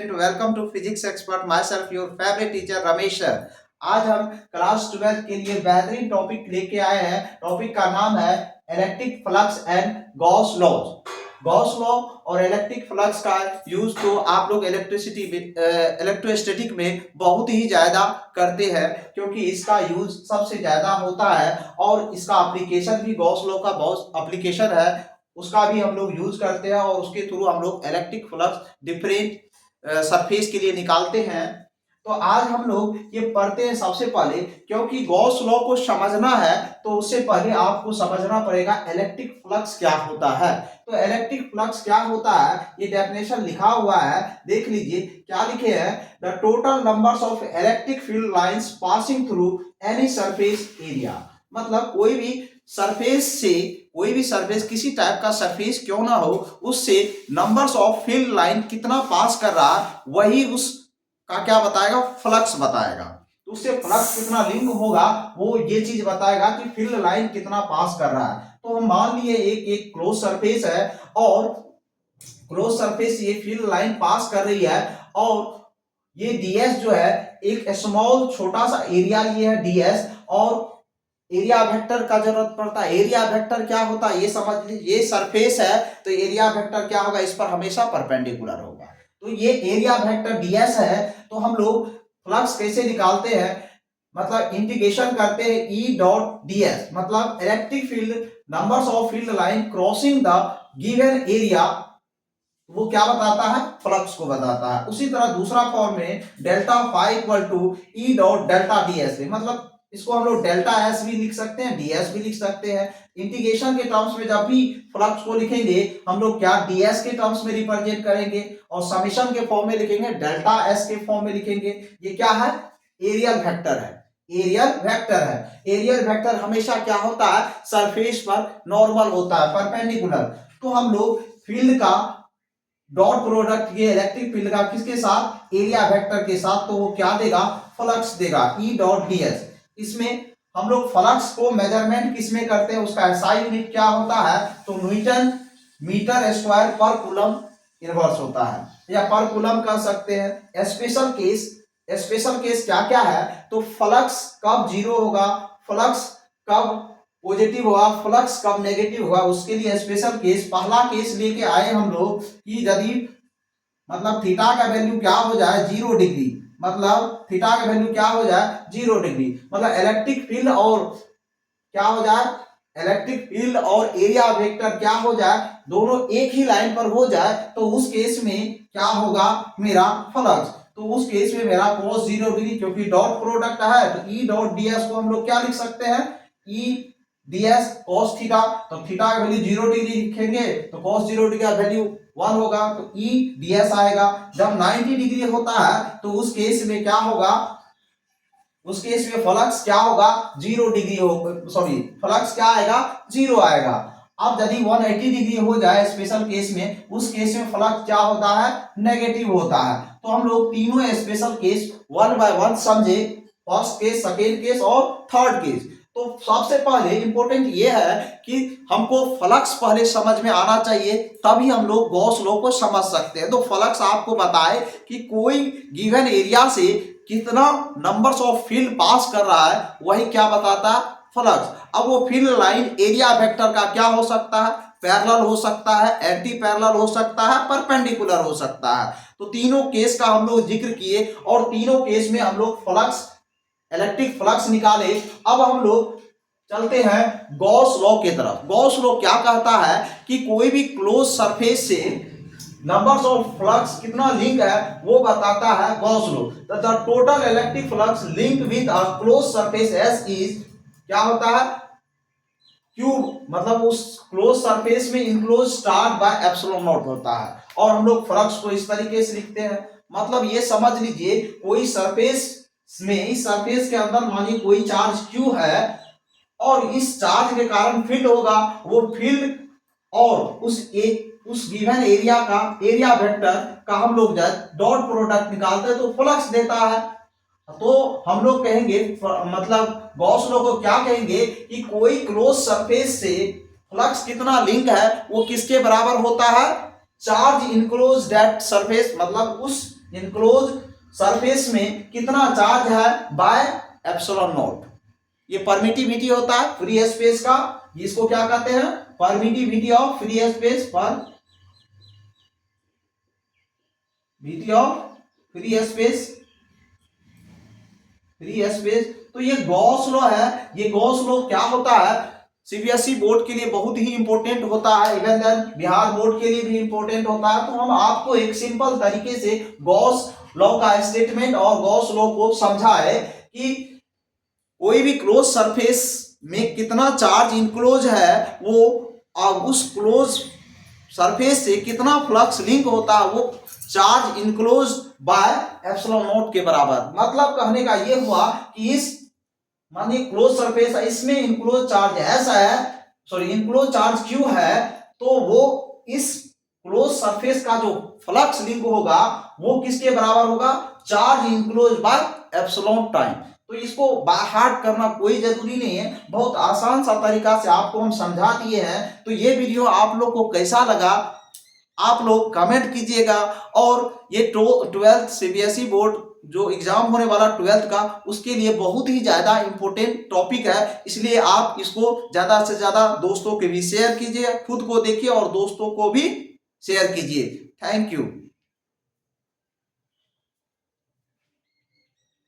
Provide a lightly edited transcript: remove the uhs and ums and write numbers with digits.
Welcome to physics expert my self your favourite teacher Ramesh sir. आज हम class 12 के लिए बेहतरीन टॉपिक लेके आए हैं। टॉपिक का नाम है electric flux and Gauss law. Gauss law और इलेक्ट्रिक फ्लक्स का यूज तो आप लोग इलेक्ट्रोस्टैटिक में बहुत ही ज्यादा करते हैं, क्योंकि इसका यूज सबसे ज्यादा होता है और इसका एप्लीकेशन भी गॉस लॉ का बहुत एप्लीकेशन है, उसका भी हम लोग यूज करते हैं और उसके थ्रू हम लोग इलेक्ट्रिक फ्लक्स डिफरेंट सरफेस के लिए निकालते हैं। तो आज हम लोग ये पढ़ते हैं सबसे पहले, क्योंकि गॉस लॉ को समझना है तो उससे पहले आपको समझना पड़ेगा इलेक्ट्रिक फ्लक्स क्या होता है। तो इलेक्ट्रिक फ्लक्स क्या होता है ये डेफिनेशन लिखा हुआ है, देख लीजिए क्या लिखे हैं। The total numbers of electric field lines passing through any surface area. मतलब कोई भी सरफेस किसी टाइप का सरफेस क्यों ना हो, उससे नंबर्स ऑफ फील्ड लाइन कितना पास कर रहा है वही उसका क्या बताएगा, फ्लक्स बताएगा। तो उससे फ्लक्स कितना लिंक होगा वो ये चीज बताएगा कि फील्ड लाइन कितना पास कर रहा है। तो हम मान लिए एक क्लोज सरफेस है और क्लोज सरफेस ये फील्ड लाइन पास कर रही है और ये ds जो है एक स्मॉल छोटा सा एरिया लिए है ds, और एरिया वेक्टर का जरूरत पड़ता है। एरिया वेक्टर क्या होता है ये समझ लीजिए। ये सरफेस है तो एरिया वेक्टर क्या होगा, इस पर हमेशा परपेंडिकुलर होगा। तो ये एरिया वेक्टर ds है। तो हम लोग फ्लक्स कैसे निकालते हैं, मतलब इंटीग्रेशन करते हैं E डॉट ds, मतलब electric field numbers of field line crossing the given area, वो क्या बताता है, फ्लक्स को बताता है। उसी तरह दूसरा फॉर्म में delta phi equal to E dot delta ds, मतलब इसको हम लोग डेल्टा एस भी लिख सकते हैं, ds भी लिख सकते हैं। इंटीग्रेशन के टर्म्स में जब भी फ्लक्स को लिखेंगे हम लोग क्या ds के टर्म्स में रिप्रेजेंट करेंगे और समेशन के फॉर्म में लिखेंगे, डेल्टा s के फॉर्म में लिखेंगे। ये क्या है, एरियल वेक्टर है। एरियल वेक्टर हमेशा क्या होता है, सरफेस पर नॉर्मल होता है, परपेंडिकुलर। तो हम लोग फील्ड का डॉट प्रोडक्ट ये इलेक्ट्रिक फील्ड का किसके साथ, एरिया वेक्टर के साथ, तो वो क्या देगा, फ्लक्स देगा, E डॉट ds। इसमें हम लोग फ्लक्स को मेजरमेंट किसमें करते हैं, उसका SI यूनिट क्या होता है, तो न्यूटन मीटर स्क्वायर पर कूलम इनवर्स होता है, या पर कूलम कह सकते हैं। स्पेशल केस क्या क्या है, तो फ्लक्स कब जीरो होगा, फ्लक्स कब पॉजिटिव होगा, फ्लक्स कब नेगेटिव होगा, उसके लिए स्पेशल केस। पहला केस लेके आए हम लोग कि यदि मतलब थीटा का वैल्यू क्या हो जाए 0 डिग्री, मतलब थीटा का वैल्यू क्या हो जाए 0 डिग्री, मतलब इलेक्ट्रिक फील्ड और क्या हो जाए, इलेक्ट्रिक फील्ड और एरिया वेक्टर क्या हो जाए, दोनों एक ही लाइन पर हो जाए, तो उस केस में क्या होगा मेरा फ्लक्स। तो उस केस में मेरा cos 0 डिग्री, क्योंकि डॉट प्रोडक्ट है तो E डॉट ds को हम लोग क्या लिख सकते हैं, E ds cos थीटा, तो थीटा का वैल्यू 0 डिग्री लिखेंगे तो cos 0 डिग्री का वैल्यू 1 होगा, तो E ds आएगा। जब 90 डिग्री होता है तो उस केस में क्या होगा, उस केस में फ्लक्स क्या होगा, 0 डिग्री होगा, सॉरी फ्लक्स क्या आएगा, 0 आएगा। अब यदि 180 डिग्री हो जाए स्पेशल केस में, उस केस में फ्लक्स क्या होता है, नेगेटिव होता है। तो हम लोग तीनों स्पेशल केस 1 बाय 1 समझे, फर्स्ट केस, सेकेंड केस और थर्ड केस। तो सबसे पहले इंपॉर्टेंट ये है कि हमको फ्लक्स पहले समझ में आना चाहिए, तभी हम लोग गॉस लॉ को समझ सकते हैं। तो फ्लक्स आपको बताए कि कोई गिवन एरिया से कितना नंबर्स ऑफ फील्ड पास कर रहा है वही क्या बताता है, फ्लक्स। अब वो फील्ड लाइन एरिया वेक्टर का क्या हो सकता है, पैरेलल हो सकता है, एंटी पैरेलल हो सकता है, परपेंडिकुलर हो सकता है। तो तीनों केस का हम लोग जिक्र किए और तीनों केस में हम लोग फ्लक्स, इलेक्ट्रिक फ्लक्स निकाले। अब हम लोग चलते हैं गॉस लॉ की तरफ। गॉस लॉ क्या कहता है कि कोई भी क्लोज सरफेस से नंबर्स ऑफ फ्लक्स कितना लिंक है वो बताता है Gauss law. The total electric flux link with a close surface S is क्या होता है, क्यूब, मतलब उस क्लोज सरफेस में enclose star by epsilon not होता है। और हम लोग फ्लक्स को इस तरीके से लिखते हैं, मतलब ये समझ लीजिए कोई सरफेस में, इस सरफेस के अंदर मानिए कोई चार्ज Q है और इस चार्ज के कारण फील्ड होगा, वो फील्ड और उस गिवन एरिया का एरिया वेक्टर का हम लोग जब डॉट प्रोडक्ट निकालते हैं तो फ्लक्स देता है। तो हम लोग कहेंगे, मतलब गॉस लॉ को क्या कहेंगे कि कोई क्लोज सरफेस से फ्लक्स कितना लिंक है वो किसके बराबर होता है, चार्ज इनक्लोज दैट सरफेस, मतलब उस इनक्लोज सरफेस में कितना चार्ज है बाय एप्सिलॉन नॉट। ये परमिटिविटी होता है फ्री स्पेस का, इसको क्या कहते हैं, permittivity of free space, permittivity of free space, free space. तो ये गॉस लॉ है, ये गॉस लॉ क्या होता है, सीबीएसई बोर्ड के लिए बहुत ही इंपॉर्टेंट होता है, इवन देन बिहार बोर्ड के लिए भी इंपॉर्टेंट होता है। तो हम आपको एक सिंपल तरीके से गॉस लॉ का स्टेटमेंट और गॉस लॉ को समझा है कि कोई भी क्लोज सरफेस में कितना चार्ज इनक्लोज है वो उस क्लोज सरफेस से कितना फ्लक्स लिंक होता है वो charge enclose by epsilon not के बराबर। मतलब कहने का ये हुआ कि इस मानिए क्लोज सरफेस है, इसमें इनक्लोज चार्ज ऐसा है, सॉरी इनक्लोज चार्ज क्यू है, तो वो इस क्लोज सरफेस का जो फ्लक्स लिंक होगा वो किसके बराबर होगा, charge enclose by epsilon time. तो इसको बाय हार्ट करना कोई जरूरी नहीं है, बहुत आसान सा तरीका से आपको हम समझा दिए हैं। तो ये वीडियो आप लोग को कैसा लगा आप लोग कमेंट कीजिएगा। और ये 12th सीबीएसई बोर्ड जो एग्जाम होने वाला 12th का, उसके लिए बहुत ही ज्यादा इंपॉर्टेंट टॉपिक है, इसलिए आप इसको ज्यादा से ज्यादा दोस्तों के भी शेयर कीजिए, खुद को देखिए और दोस्तों को भी शेयर कीजिए। Thank you.